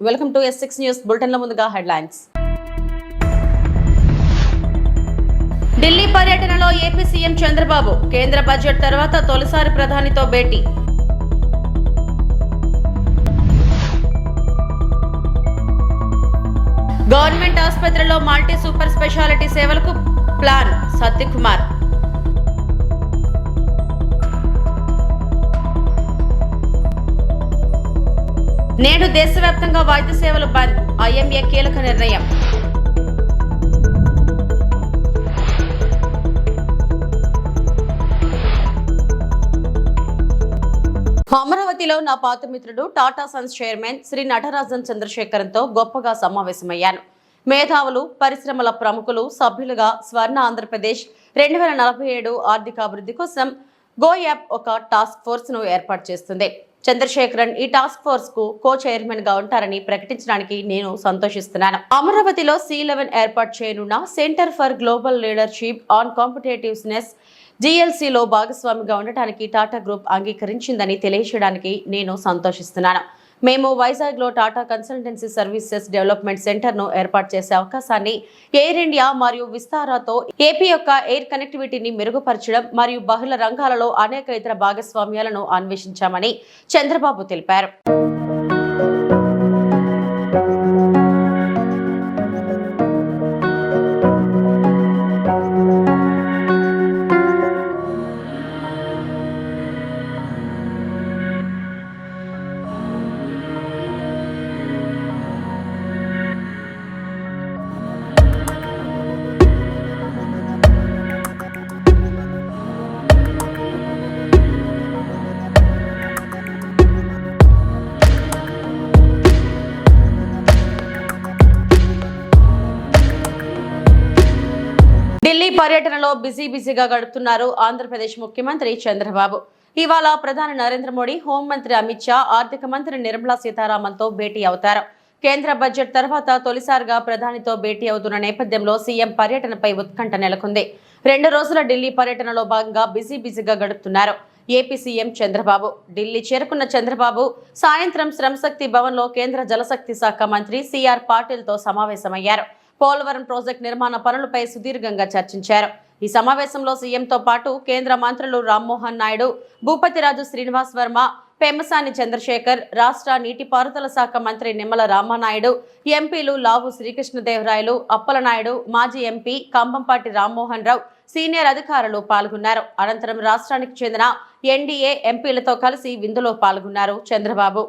Welcome to S6 news bulletin లో ముందుగా headlines. Delhi పర్యటనలో ఏపీ సీఎం చంద్రబాబు కేంద్ర బడ్జెట్ తర్వాత తొలిసారి ప్రధానితో భేటీ. గవర్నమెంట్ ఆసుపత్రిలో మల్టీ సూపర్ స్పెషాలిటీ సేవలకు ప్లాన్ సత్యకుమార్. నేడు దేశవ్యాప్తంగా వైద్య సేవలు బంద్, ఐఎంఏ కీలక నిర్ణయం. అమరావతిలో నా పాత మిత్రుడు టాటా సన్స్ చైర్మన్ శ్రీ నటరాజన్ చంద్రశేఖరంతో గొప్పగా సమావేశమయ్యాను. మేధావులు, పరిశ్రమల ప్రముఖులు సభ్యులుగా స్వర్ణ ఆంధ్రప్రదేశ్ 2047 ఆర్థికాభివృద్ధి కోసం గో యాప్ ఒక టాస్క్ ఫోర్స్ ను ఏర్పాటు చేస్తుంది. చంద్రశేఖరన్ ఈ టాస్క్ ఫోర్స్ కు కో చైర్మన్ గా ఉంటారని ప్రకటించడానికి నేను సంతోషిస్తున్నాను. అమరావతిలో C11 ఏర్పాటు చేయనున్న centre for global leadership on competitiveness GLCలో భాగస్వామిగా ఉండటానికి టాటా గ్రూప్ అంగీకరించిందని తెలియజేయడానికి నేను సంతోషిస్తున్నాను. మేము వైజాగ్లో టాటా కన్సల్టెన్సీ సర్వీసెస్ డెవలప్మెంట్ సెంటర్ను ఏర్పాటు చేసే అవకాశాన్ని, ఎయిర్ ఇండియా మరియు విస్తారాతో ఏపీ యొక్క ఎయిర్ కనెక్టివిటీని మెరుగుపరచడం మరియు బహుళ రంగాలలో అనేక ఇతర భాగస్వామ్యాలను అన్వేషించామని చంద్రబాబు తెలిపారు. ఢిల్లీ పర్యటనలో బిజీగా గడుపుతున్నారు ఆంధ్రప్రదేశ్ ముఖ్యమంత్రి చంద్రబాబు. ఇవాళ ప్రధాని నరేంద్ర మోడీ, హోంమంత్రి అమిత్ షా, ఆర్థిక మంత్రి నిర్మలా సీతారామన్తో భేటీ అవుతారు. కేంద్ర బడ్జెట్ తర్వాత తొలిసారిగా ప్రధానితో భేటీ అవుతున్న నేపథ్యంలో సీఎం పర్యటనపై ఉత్కంఠ నెలకొంది. 2 రోజుల ఢిల్లీ పర్యటనలో భాగంగా బిజీగా గడుపుతున్నారు ఏపీ సీఎం చంద్రబాబు. ఢిల్లీ చేరుకున్న చంద్రబాబు సాయంత్రం శ్రమశక్తి భవన్లో కేంద్ర జలశక్తి శాఖ మంత్రి సిఆర్ పాటిల్తో సమావేశమయ్యారు. పోలవరం ప్రాజెక్టు నిర్మాణ పనులపై సుదీర్ఘంగా చర్చించారు. ఈ సమావేశంలో సీఎంతో పాటు కేంద్ర మంత్రులు రామ్మోహన్ నాయుడు, భూపతిరాజు శ్రీనివాస్ వర్మ, పెమ్మసాని చంద్రశేఖర్, రాష్ట్ర నీటిపారుదల శాఖ మంత్రి నిమ్మల రామానాయుడు, ఎంపీలు లావు శ్రీకృష్ణదేవరాయలు, అప్పలనాయుడు, మాజీ ఎంపీ కంభంపాటి రామ్మోహన్ రావు, సీనియర్ అధికారులు పాల్గొన్నారు. అనంతరం రాష్ట్రానికి చెందిన ఎన్డీఏ ఎంపీలతో కలిసి విందులో పాల్గొన్నారు చంద్రబాబు.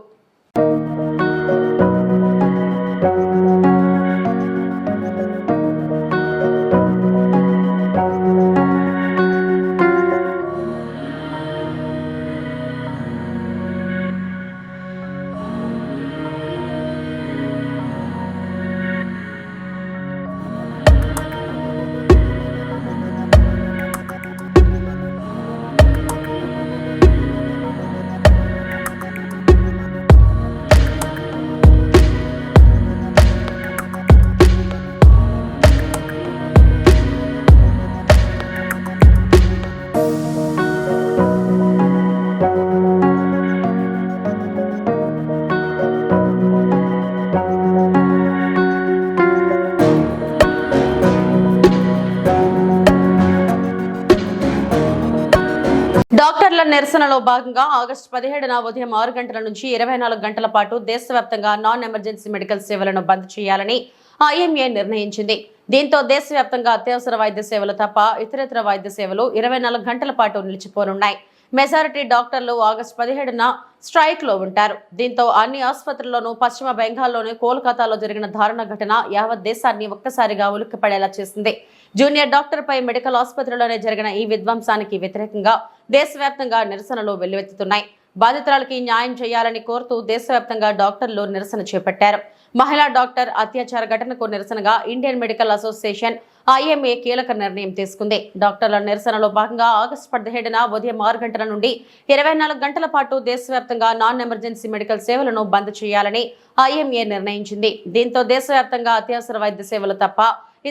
డాక్టర్ల నిరసనలో భాగంగా ఆగస్టు 17న ఉదయం 6 గంటల నుంచి 24 గంటల పాటు దేశవ్యాప్తంగా నాన్ ఎమర్జెన్సీ మెడికల్ సేవలను బంద్ చేయాలని ఐఎంఏ నిర్ణయించింది. దీంతో దేశవ్యాప్తంగా అత్యవసర వైద్య సేవలు తప్ప ఇతరత్ర వైద్య సేవలు 24 గంటల పాటు నిలిచిపోనున్నాయి. మెజారిటీ డాక్టర్లు ఆగస్టు 17న స్ట్రైక్ లో ఉంటారు. దీంతో అన్ని ఆసుపత్రుల్లోనూ పశ్చిమ బెంగాల్లోని కోల్కతాలో జరిగిన దారుణ ఘటన యావత్ దేశాన్ని ఒక్కసారిగా ఉలిక్కిపడేలా చేసింది. జూనియర్ డాక్టర్ పై మెడికల్ ఆసుపత్రిలోనే జరిగిన ఈ విధ్వంసానికి వ్యతిరేకంగా దేశవ్యాప్తంగా నిరసనలు వెల్లువెత్తుతున్నాయి. బాధితురాలకి న్యాయం చేయాలని కోరుతూ దేశవ్యాప్తంగా డాక్టర్లు నిరసన చేపట్టారు. మహిళా డాక్టర్ అత్యాచార ఘటనకు నిరసనగా ఇండియన్ మెడికల్ అసోసియేషన్ ఐఎంఏ కీలక నిర్ణయం తీసుకుంది. డాక్టర్ల నిరసనలో భాగంగా ఆగస్టు 17న ఉదయం 6 గంటల నుండి 24 గంటల పాటు దేశవ్యాప్తంగా నాన్ ఎమర్జెన్సీ మెడికల్ సేవలను బంద్ చేయాలని ఐఎంఏ నిర్ణయించింది. దీంతో దేశవ్యాప్తంగా అత్యవసర వైద్య సేవలు తప్ప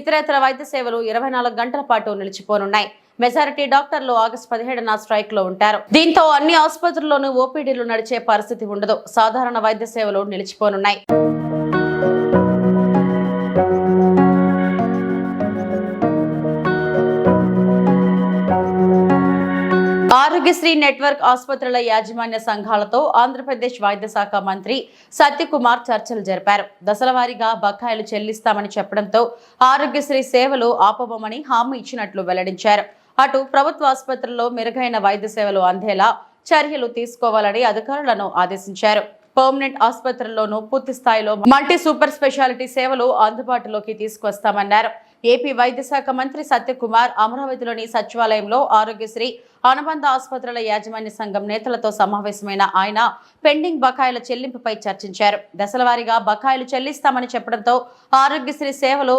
ఇతరేతర వైద్య సేవలు 24 గంటల పాటు నిలిచిపోనున్నాయి. మెజారిటీ డాక్టర్లు ఆగస్టు 17న స్ట్రైక్ లో ఉంటారు. దీంతో అన్ని ఆసుపత్రుల్లోనూ ఓపీడీలు నడిచే పరిస్థితి ఉండదు. సాధారణ వైద్య సేవలు నిలిచిపోనున్నాయి. ఆరోగ్యశ్రీ నెట్వర్క్ ఆసుపత్రుల యాజమాన్య సంఘాలతో ఆంధ్రప్రదేశ్ వైద్య శాఖ మంత్రి సత్యకుమార్ చర్చలు జరిపారు. దశలవారీగా బకాయిలు చెల్లిస్తామని చెప్పడంతో ఆరోగ్యశ్రీ సేవలు ఆపబోమని హామీ ఇచ్చినట్లు వెల్లడించారు. అటు ప్రభుత్వ ఆసుపత్రుల్లో మెరుగైన వైద్య సేవలు అందేలా చర్యలు తీసుకోవాలని అధికారులను ఆదేశించారు. పర్మనెంట్ ఆసుపత్రుల్లోనూ పూర్తి స్థాయిలో మల్టీ సూపర్ స్పెషాలిటీ సేవలు అందుబాటులోకి తీసుకొస్తామన్నారు. ఏపీ వైద్య శాఖ మంత్రి సత్యకుమార్ అమరావతిలోని సచివాలయంలో ఆరోగ్యశ్రీ అనుబంధ ఆసుపత్రుల యాజమాన్య సంఘం నేతలతో సమావేశమైన ఆయన పెండింగ్ బకాయిల చెల్లింపుపై చర్చించారు. దశలవారీగా బకాయిలు చెల్లిస్తామని చెప్పడంతో ఆరోగ్యశ్రీ సేవలు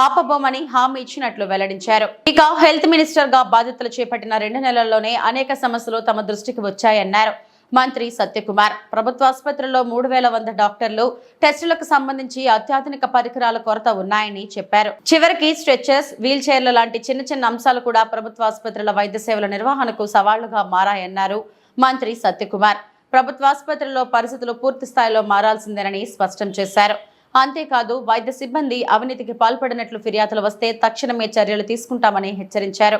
ఆపబోమని హామీ ఇచ్చినట్లు వెల్లడించారు. ఇక హెల్త్ మినిస్టర్ గా బాధ్యతలు చేపట్టిన 2 నెలల్లోనే అనేక సమస్యలు తమ దృష్టికి వచ్చాయన్నారు మంత్రి సత్యకుమార్. ప్రభుత్వ ఆసుపత్రుల్లో 3100 డాక్టర్లు, టెస్టులకు సంబంధించి అత్యాధునిక పరికరాల కొరత ఉన్నాయని చెప్పారు. చివరికి స్ట్రెచర్స్, వీల్ చైర్ల లాంటి చిన్న అంశాలు కూడా ప్రభుత్వ ఆసుపత్రుల వైద్య సేవల నిర్వహణకు సవాళ్లుగా మారాయన్నారు మంత్రి సత్యకుమార్. ప్రభుత్వ ఆసుపత్రుల్లో పరిస్థితులు పూర్తి స్థాయిలో మారాల్సిందేనని స్పష్టం చేశారు. అంతేకాదు వైద్య సిబ్బంది అవినీతికి పాల్పడినట్లు ఫిర్యాదులు వస్తే తక్షణమే చర్యలు తీసుకుంటామని హెచ్చరించారు.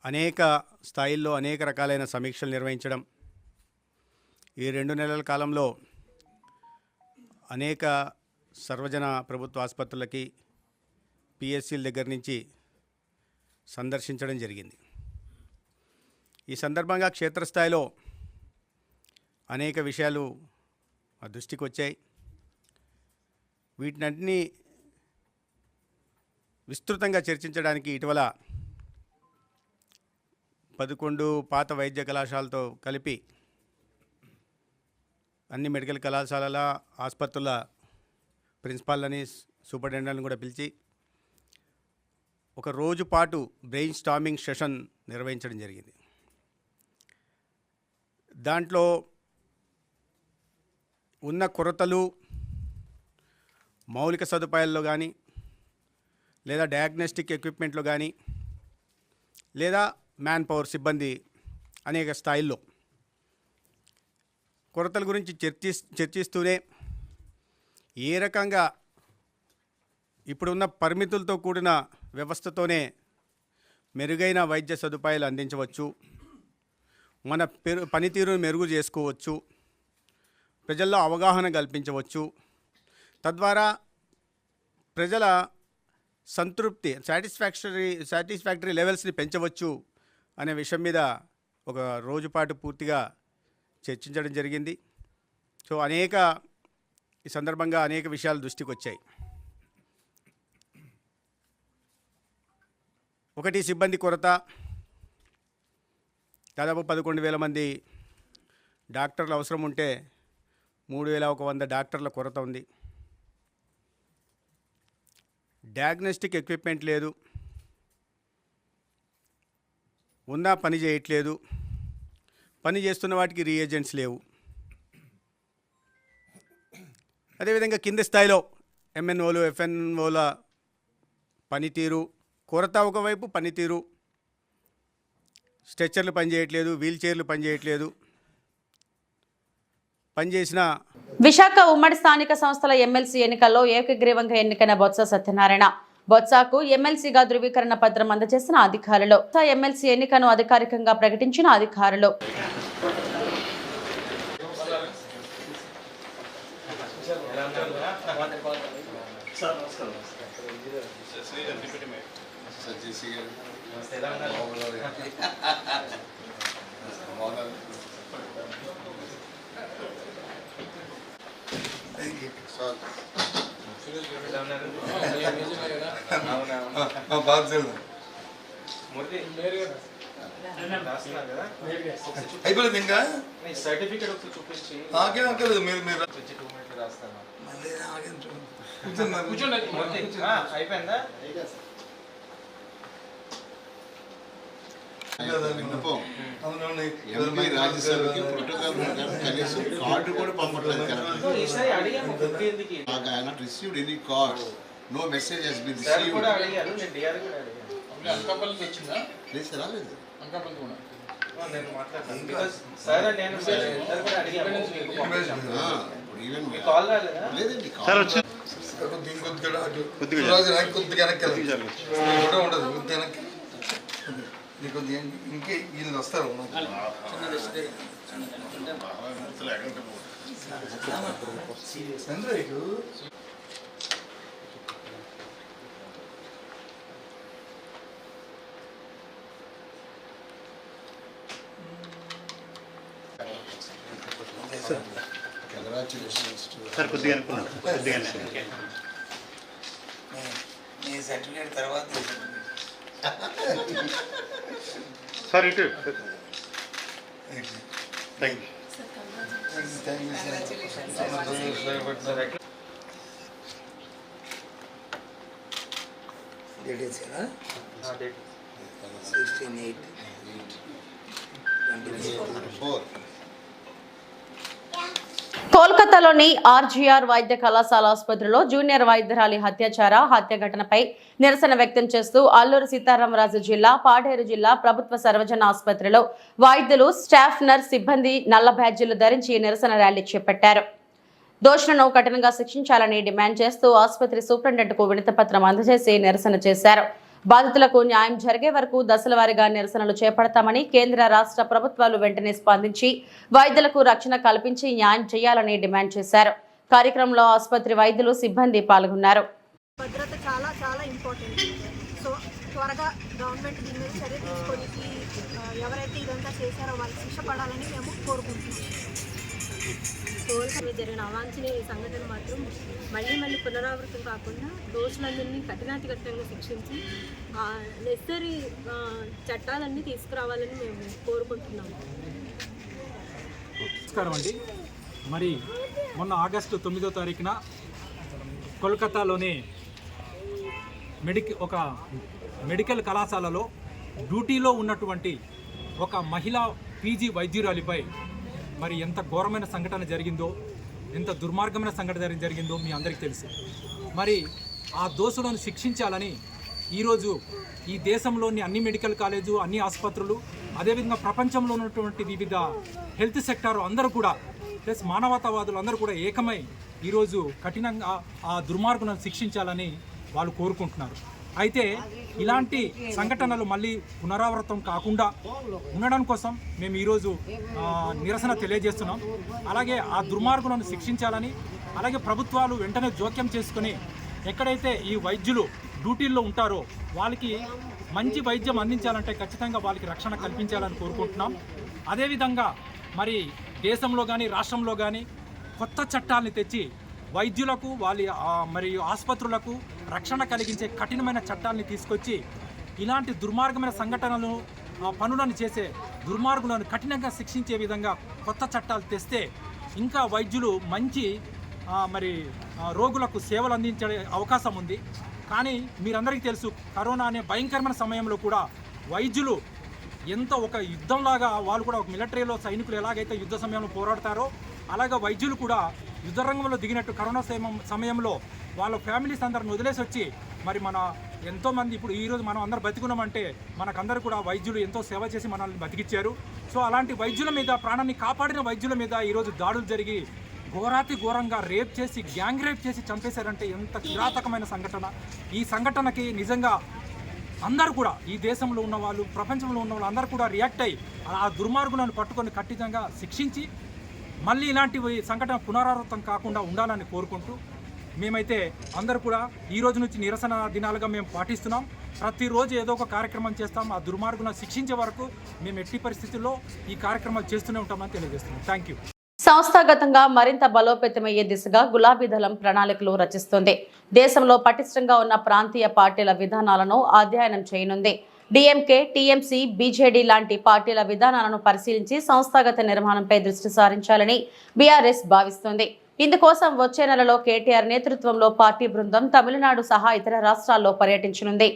అనేక స్థాయిల్లో అనేక రకాలైన సమీక్షలు నిర్వహించడం, ఈ 2 నెలల కాలంలో అనేక సర్వజన ప్రభుత్వ ఆసుపత్రులకి పిఎస్సీల దగ్గర నుంచి సందర్శించడం జరిగింది. ఈ సందర్భంగా క్షేత్రస్థాయిలో అనేక విషయాలు మా దృష్టికి వచ్చాయి. వీటినన్నింటినీ విస్తృతంగా చర్చించడానికి ఇటీవల 11 పాత వైద్య కళాశాలతో కలిపి అన్ని మెడికల్ కళాశాలల ఆసుపత్రుల ప్రిన్సిపాల్ని, సూపరింటెండెంట్ని కూడా పిలిచి ఒక రోజు పాటు బ్రెయిన్ స్టార్మింగ్ సెషన్ నిర్వహించడం జరిగింది. దాంట్లో ఉన్న కొరతలు, మౌలిక సదుపాయాల్లో కానీ, లేదా డయాగ్నోస్టిక్ ఎక్విప్మెంట్లో కానీ, లేదా మ్యాన్ పవర్ సిబ్బంది అనేక స్థాయిల్లో కొరతల గురించి చర్చిస్తూనే ఏ రకంగా ఇప్పుడున్న పరిమితులతో కూడిన వ్యవస్థతోనే మెరుగైన వైద్య సదుపాయాలు అందించవచ్చు, మన పనితీరును మెరుగు చేసుకోవచ్చు, ప్రజల్లో అవగాహన కల్పించవచ్చు, తద్వారా ప్రజల సంతృప్తి సాటిస్ఫాక్టరీ లెవెల్స్ని పెంచవచ్చు అనే విషయం మీద ఒక రోజుపాటు పూర్తిగా చర్చించడం జరిగింది. సో ఈ సందర్భంగా అనేక విషయాలు దృష్టికి వచ్చాయి. ఒకటి, సిబ్బంది కొరత. దాదాపు 11,000 మంది డాక్టర్లు అవసరం ఉంటే 3,100 డాక్టర్ల కొరత ఉంది. డయాగ్నోస్టిక్ ఎక్విప్మెంట్ లేదు, ఉన్నా పని చేయట్లేదు, పని చేస్తున్న వాటికి రీఏజెంట్స్ లేవు. అదేవిధంగా కింది స్థాయిలో ఎంఎన్ఓలు, ఎఫ్ఎన్ఓల పనితీరు కొరత ఒకవైపు, పనితీరు, స్ట్రెచర్లు పనిచేయట్లేదు, వీల్ చైర్లు పనిచేయట్లేదు. పనిచేసిన విశాఖ ఉమ్మడి స్థానిక సంస్థల ఎమ్మెల్సీ ఎన్నికల్లో ఏకగ్రీవంగా ఎన్నికైన బొత్స సత్యనారాయణ. బొత్సకు ఎమ్మెల్సీగా ధృవీకరణ పత్రం అందజేసిన అధికారులు. ఎమ్మెల్సీ ఎన్నికను అధికారికంగా ప్రకటించిన అధికారులు. అయిపోలేదు ఇంకా సర్టిఫికేట్ ఒకటి చూపించి నాకేం అక్కర్లేదు. మీరు 2 మినిట్లు రాస్తాను. అయిపోయిందా? రాజ్యసభకి ప్రోటోకాల్ కనీసం కార్డు కూడా పంపట్లేదు. Received any card, no message has been received. కూడా అడిగారు, నేను డిఆర్ కూడా అడిగాను. అంకపల్లికి వచ్చిందా? లేదు, రాలేదు. అంకపల్లి కూడా నేను మాట్లాడతాను. బికాజ్ సార్ నేను ఇద్దరు కూడా అడిగాను. కాల్ రాలేదా? లేదండి, కొద్దిగా వెనక్కి నీకు ఇంకే వీళ్ళు వస్తారు కంగ్రాచులేషన్స్ సార్ కొద్దిగా అనుకున్నాను కొద్దిగా నీ సర్టిఫికేట్ తర్వాత సార్ ఇటు థ్యాంక్ యూ డేట్ ఇస్ కదా 16/8/24. కోల్కతాలోని ఆర్జీఆర్ వైద్య కళాశాల ఆసుపత్రిలో జూనియర్ వైద్యురాలి హత్య ఘటనపై నిరసన వ్యక్తం చేస్తూ అల్లూరు సీతారామరాజు జిల్లా పాడేరు జిల్లా ప్రభుత్వ సర్వజన ఆసుపత్రిలో వైద్యులు స్టాఫ్ నర్స్ సిబ్బంది నల్ల బ్యాడ్జీలు ధరించి నిరసన ర్యాలీ చేపట్టారు. దోషులను కఠినంగా శిక్షించాలని డిమాండ్ చేస్తూ ఆసుపత్రి సూపరింటెండెంట్కు వినతిపత్రం అందజేసి నిరసన చేశారు. బాధితులకు న్యాయం జరిగే వరకు దశలవారీగా నిరసనలు చేపడతామని, కేంద్ర రాష్ట్ర ప్రభుత్వాలు వెంటనే స్పందించి వైద్యులకు రక్షణ కల్పించి న్యాయం చేయాలని డిమాండ్ చేశారు. కార్యక్రమంలో ఆసుపత్రి వైద్యులు సిబ్బంది పాల్గొన్నారు. భద్రత చాలా చాలా ఇంపార్టెంట్. సో త్వరగా గవర్నమెంట్ దీని మీద చర్య తీసుకొని ఎవరైతే ఇదంతా చేశారో వాళ్ళకి శిక్ష పడాలని మేము కోరుకుంటున్నాం. కోల్కతాలో జరిగిన అవాంఛనీయ సంఘటన మాత్రం మళ్ళీ పునరావృతం కాకుండా దోషులందరినీ కఠినాతికఠినంగా శిక్షించి నెసరీ చట్టాలన్నీ తీసుకురావాలని మేము కోరుకుంటున్నాము. నమస్కారం అండి. మరి మొన్న ఆగస్టు 9వ తారీఖున కోల్కతాలోని ఒక మెడికల్ కళాశాలలో డ్యూటీలో ఉన్నటువంటి ఒక మహిళా పీజీ వైద్యురాలిపై మరి ఎంత ఘోరమైన సంఘటన జరిగిందో, ఎంత దుర్మార్గమైన సంఘటన జరిగిందో మీ అందరికీ తెలుసు. మరి ఆ దోషులను శిక్షించాలని ఈరోజు ఈ దేశంలోని అన్ని మెడికల్ కాలేజు, అన్ని ఆసుపత్రులు, అదేవిధంగా ప్రపంచంలో ఉన్నటువంటి వివిధ హెల్త్ సెక్టార్ అందరూ కూడా ప్లస్ మానవతావాదులు అందరూ కూడా ఏకమై ఈరోజు కఠినంగా ఆ దుర్మార్గులను శిక్షించాలని వాళ్ళు కోరుకుంటున్నారు. అయితే ఇలాంటి సంఘటనలు మళ్ళీ పునరావృతం కాకుండా ఉండడం కోసం మేము ఈరోజు నిరసన తెలియజేస్తున్నాం. అలాగే ఆ దుర్మార్గులను శిక్షించాలని, అలాగే ప్రభుత్వాలు వెంటనే జోక్యం చేసుకుని ఎక్కడైతే ఈ వైద్యులు డ్యూటీల్లో ఉంటారో వాళ్ళకి మంచి వైద్యం అందించాలంటే ఖచ్చితంగా వాళ్ళకి రక్షణ కల్పించాలని కోరుకుంటున్నాం. అదేవిధంగా మరి దేశంలో కానీ రాష్ట్రంలో కానీ కొత్త చట్టాలని తెచ్చి వైద్యులకు మరియు ఆసుపత్రులకు రక్షణ కలిగించే కఠినమైన చట్టాలని తీసుకొచ్చి ఇలాంటి దుర్మార్గమైన సంఘటనలు పనులను చేసే దుర్మార్గులను కఠినంగా శిక్షించే విధంగా కొత్త చట్టాలు తెస్తే ఇంకా వైద్యులు మంచి రోగులకు సేవలు అందించే అవకాశం ఉంది. కానీ మీరందరికీ తెలుసు, కరోనా అనే భయంకరమైన సమయంలో కూడా వైద్యులు ఎంత ఒక యుద్ధంలాగా వాళ్ళు కూడా ఒక మిలిటరీలో సైనికులు ఎలాగైతే యుద్ధ సమయంలో పోరాడతారో అలాగే వైద్యులు కూడా యుద్ధ రంగంలో దిగినట్టు కరోనా సమయంలో వాళ్ళ ఫ్యామిలీస్ అందరిని వదిలేసి వచ్చి మరి మన ఎంతోమంది ఇప్పుడు ఈరోజు మనం అందరూ బతికున్నామంటే మనకందరూ కూడా వైద్యులు ఎంతో సేవ చేసి మనల్ని బతికిచ్చారు. సో అలాంటి వైద్యుల మీద, ప్రాణాన్ని కాపాడిన వైద్యుల మీద ఈరోజు దాడులు జరిగి ఘోరంగా రేప్ చేసి, గ్యాంగ్ రేప్ చేసి చంపేశారంటే ఎంత కిరాతకమైన సంఘటన. ఈ సంఘటనకి నిజంగా అందరూ కూడా, ఈ దేశంలో ఉన్న వాళ్ళు, ప్రపంచంలో ఉన్న వాళ్ళు అందరూ కూడా రియాక్ట్ అయ్యి ఆ దుర్మార్గులను పట్టుకొని కఠినంగా శిక్షించి మళ్ళీ ఇలాంటి సంఘటన పునరావృతం కాకుండా ఉండాలని కోరుకుంటూ మేమైతే అందరూ కూడా ఈ రోజు నుంచి నిరసన దినాలుగా మేము పాటిస్తున్నాం. ప్రతిరోజు ఏదో ఒక కార్యక్రమం చేస్తాం. ఆ దుర్మార్గులను శిక్షించే వరకు మేము ఎట్టి పరిస్థితుల్లో ఈ కార్యక్రమాలు చేస్తూనే ఉంటామని తెలియజేస్తున్నాం. Thank you. సంస్థాగతంగా మరింత బలోపేతమయ్యే దిశగా గులాబీ దళం ప్రణాళికలు రచిస్తుంది. దేశంలో పటిష్టంగా ఉన్న ప్రాంతీయ పార్టీల విధానాలను అధ్యయనం చేయనుంది. డిఎంకే, టీఎంసీ, బీజేడీ లాంటి పార్టీల విధానాలను పరిశీలించి సంస్థాగత నిర్మాణంపై దృష్టి సారించాలని బీఆర్ఎస్ భావిస్తోంది. ఇందుకోసం వచ్చే నెలలో కేటీఆర్ నేతృత్వంలో పార్టీ బృందం తమిళనాడు సహా ఇతర రాష్ట్రాల్లో పర్యటించనుంది.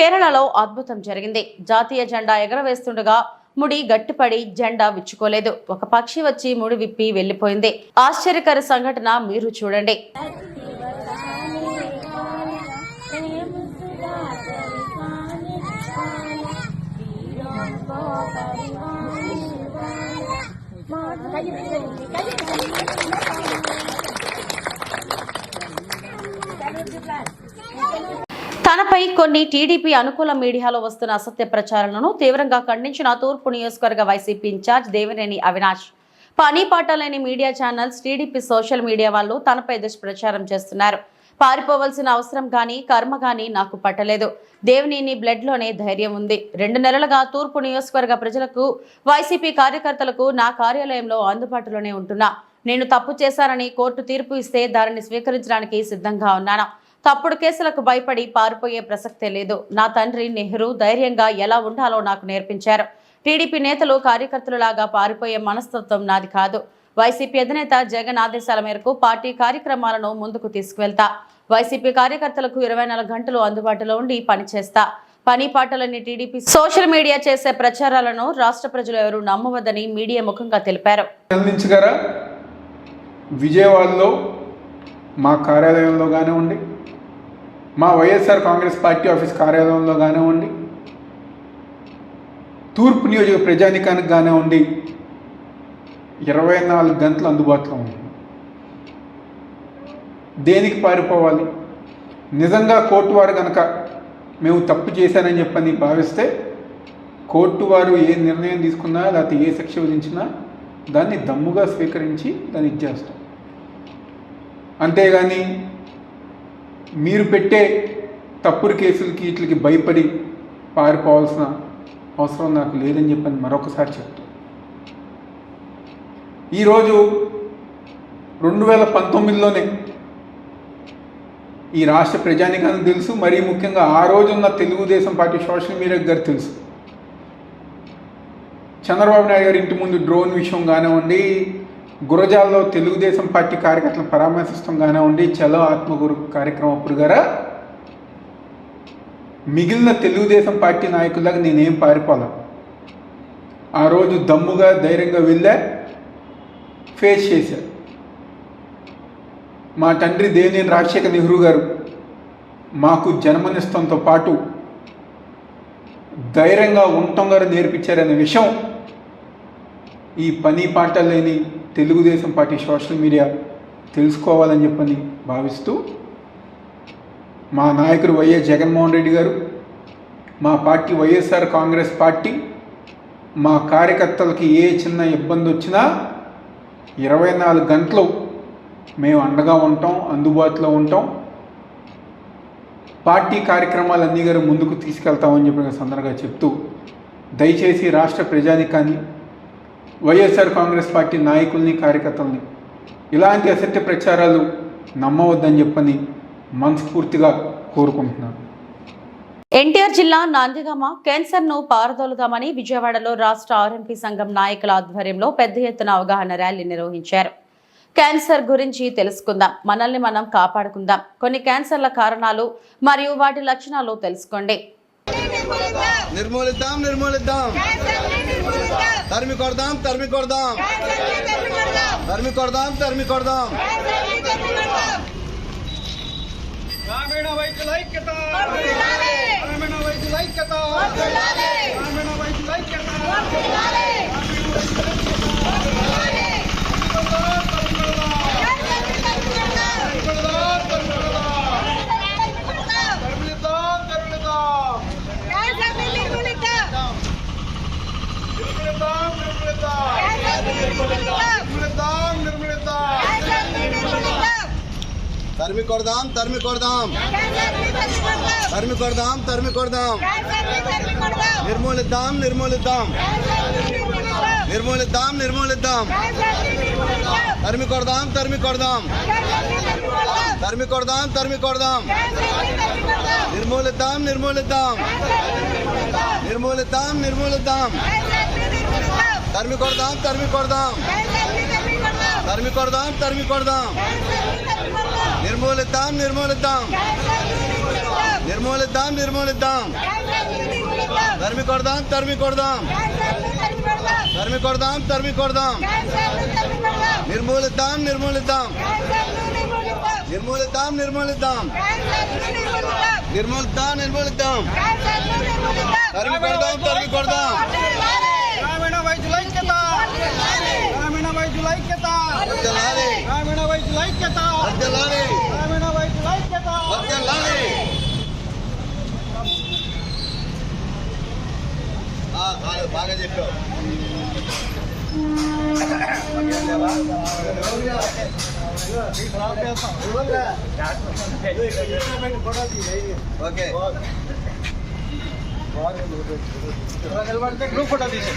కేరళలో అద్భుతం జరిగింది. జాతీయ జెండా ఎగరవేస్తుండగా ముడి గట్టిపడి జెండా విచ్చుకోలేదు. ఒక పక్షి వచ్చి ముడి విప్పి వెళ్లిపోయింది. ఆశ్చర్యకర సంఘటన మీరు చూడండి. తనపై కొన్ని టీడీపీ అనుకూల మీడియాలో వస్తున్న అసత్య ప్రచారాలను తీవ్రంగా ఖండించిన తూర్పు నియోజకవర్గ వైసీపీ ఇన్ఛార్జ్ దేవినేని అవినాష్. పని పాట లేని media channels, TDP social media వాళ్ళు తనపై దుష్ప్రచారం చేస్తున్నారు. పారిపోవలసిన అవసరం గాని కర్మ గాని నాకు పట్టలేదు. దేవినేని బ్లడ్ లోనే ధైర్యం ఉంది. 2 నెలలుగా తూర్పు నియోజకవర్గ ప్రజలకు, వైసీపీ కార్యకర్తలకు నా కార్యాలయంలో అందుబాటులోనే ఉంటున్నా. నేను తప్పు చేశానని కోర్టు తీర్పు ఇస్తే దానిని స్వీకరించడానికి సిద్ధంగా ఉన్నాను. తప్పుడు కేసులకు భయపడి పారిపోయే ప్రసక్తే లేదు. నా తండ్రి నెహ్రూ ధైర్యంగా ఎలా ఉండాలో నాకు నేర్పించారు. టీడీపీ నేతలు కార్యకర్తలలాగా పారిపోయే మనస్తత్వం నాది కాదు. వైసీపీ అధినేత జగన్ ఆదేశాల మేరకు పార్టీ కార్యక్రమాలను ముందుకు తీసుకువెళ్తా. వైసీపీ కార్యకర్తలకు 24 గంటలు అందుబాటులో ఉండి పనిచేస్తా. పని పాటలని టీడీపీ సోషల్ మీడియా చేసే ప్రచారాలను రాష్ట్ర ప్రజలు ఎవరూ నమ్మవద్దని మీడియా ముఖంగా తెలిపారు. విజయవాడలో మా కార్యాలయంలో కానివ్వండి, మా వైఎస్ఆర్ కాంగ్రెస్ పార్టీ ఆఫీస్ కార్యాలయంలో కానివ్వండి, తూర్పు నియోజక ప్రజానికానికి కానివ్వండి 24 గంటలు అందుబాటులో ఉంది. దేనికి పారిపోవాలి? నిజంగా కోర్టు వారు కనుక మేము తప్పు చేశానని చెప్పని భావిస్తే కోర్టు వారు ఏ నిర్ణయం తీసుకున్నా లేకపోతే ఏ శిక్ష విధించినా దాన్ని దమ్ముగా స్వీకరించి దాన్ని ఇచ్చేస్తాం. అంతేగాని మీరు పెట్టే తప్పుడు కేసులకి వీటికి భయపడి పారిపోవాల్సిన అవసరం నాకు లేదని చెప్పని మరొకసారి చెప్తాను. ఈరోజు 2019లోనే ఈ రాష్ట్ర ప్రజానికానికి తెలుసు, మరీ ముఖ్యంగా ఆ రోజున్న తెలుగుదేశం పార్టీ సోషల్ మీడియా గారు తెలుసు. చంద్రబాబు నాయుడు గారి ఇంటి ముందు డ్రోన్ విషయం కానివ్వండి, గురజాల్లో తెలుగుదేశం పార్టీ కార్యకర్తలను పరామర్శిస్తాం కానివ్వండి, చలో ఆత్మగురు కార్యక్రమం అప్పుడు గారా మిగిలిన తెలుగుదేశం పార్టీ నాయకులకు నేనేం పారిపోలే. ఆ రోజు దమ్ముగా ధైర్యంగా వెళ్ళా, ఫేస్ చేశా. మా తండ్రి దేవినేని రాజశేఖర్ నెహ్రూ గారు మాకు జన్మనిస్తంతో పాటు ధైర్యంగా ఉండటం గారు నేర్పించారనే విషయం ఈ పని పాట లేని తెలుగుదేశం పార్టీ సోషల్ మీడియా తెలుసుకోవాలని చెప్పని భావిస్తూ మా నాయకుడు వైఎస్ జగన్మోహన్ రెడ్డి గారు, మా పార్టీ వైఎస్ఆర్ కాంగ్రెస్ పార్టీ మా కార్యకర్తలకి ఏ చిన్న ఇబ్బంది వచ్చినా 24 గంటలు మేము అండగా ఉంటాం, అందుబాటులో ఉంటాం. పార్టీ కార్యక్రమాలన్నీ గారు ముందుకు తీసుకెళ్తామని చెప్పిన సందర్భంగా చెప్తూ దయచేసి రాష్ట్ర ప్రజానికాన్ని, వైఎస్ఆర్ కాంగ్రెస్ పార్టీ నాయకుల్ని, కార్యకర్తల్ని ఇలాంటి అసత్య ప్రచారాలు నమ్మవద్దని చెప్పని మనస్ఫూర్తిగా కోరుకుంటున్నాను. ఎన్టీఆర్ జిల్లా నందిగామ క్యాన్సర్ను పారదోలుదామని విజయవాడలో రాష్ట్ర ఆర్ఎంపీ సంఘం నాయకుల ఆధ్వర్యంలో పెద్ద ఎత్తున అవగాహన ర్యాలీ నిర్వహించారు. క్యాన్సర్ గురించి తెలుసుకుందాం, మనల్ని మనం కాపాడుకుందాం. కొన్ని క్యాన్సర్ల కారణాలు మరియు వాటి లక్షణాలు తెలుసుకోండి. నిర్మూలిద్దాం నిర్మూలిద్దాం, తరిమి కొడదాం తరిమి కొడదాం, తరిమి కొడదాం తరిమి కొడదాం. గ్రామీణ వైద్యుల ఐక్యత, గ్రామీణ వైద్యుల ఐక్యత, గ్రామీణ వైద్యుల ఐక్యత. తరిమి కొడదాం తరిమి కొడదాం, తరిమి కొడదాం తరిమి కొడదాం, నిర్మూలిద్దాం నిర్మూలిద్దాం, నిర్మూలిద్దాం నిర్మూలిద్దాం, తరిమి కొడదాం తరిమి కొడదాం, తరిమి కొడదాం తరిమి కొడదాం, నిర్మూలిద్దాం నిర్మూలిద్దాం, నిర్మూలిద్దాం నిర్మూలిద్దాం, తరిమి కొడదాం తరిమి కొడదాం, తరిమి కొడదాం తరిమి కొడదాం, నిర్మూలిద్దాం నిర్మూలిద్దాం, నిర్మూలిద్దాం నిర్మూలిద్దాం తరిమి కొడదాం తరిమి కొడదాం తరిమి కొడదాం తరిమి కొడదాం నిర్మూలిద్దాం నిర్మూలిద్దాం నిర్మూలిద్దాం నిర్మూలిద్దాం నిర్మూలిద్దాం నిర్మూలిద్దాం తరిమి కొడదాం తరిమి కొడదాం గ్రామీణ వైద్యుల ఐక్యత గ్రామీణ వైద్యుల ఐక్యత వర్ధిల్లాలి గ్రామీణ వైద్యుల ఐక్యత వర్ధిల్లాలి గ్రామీణ వైద్యుల ఐక్యత వర్ధిల్లాలి బాగా చెప్పావు ఓకే గ్రూప్ ఫోటో తీసి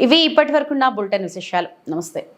ఇవి ఇప్పటి వరకు నా బులెటిన్ విశేషాలు. నమస్తే.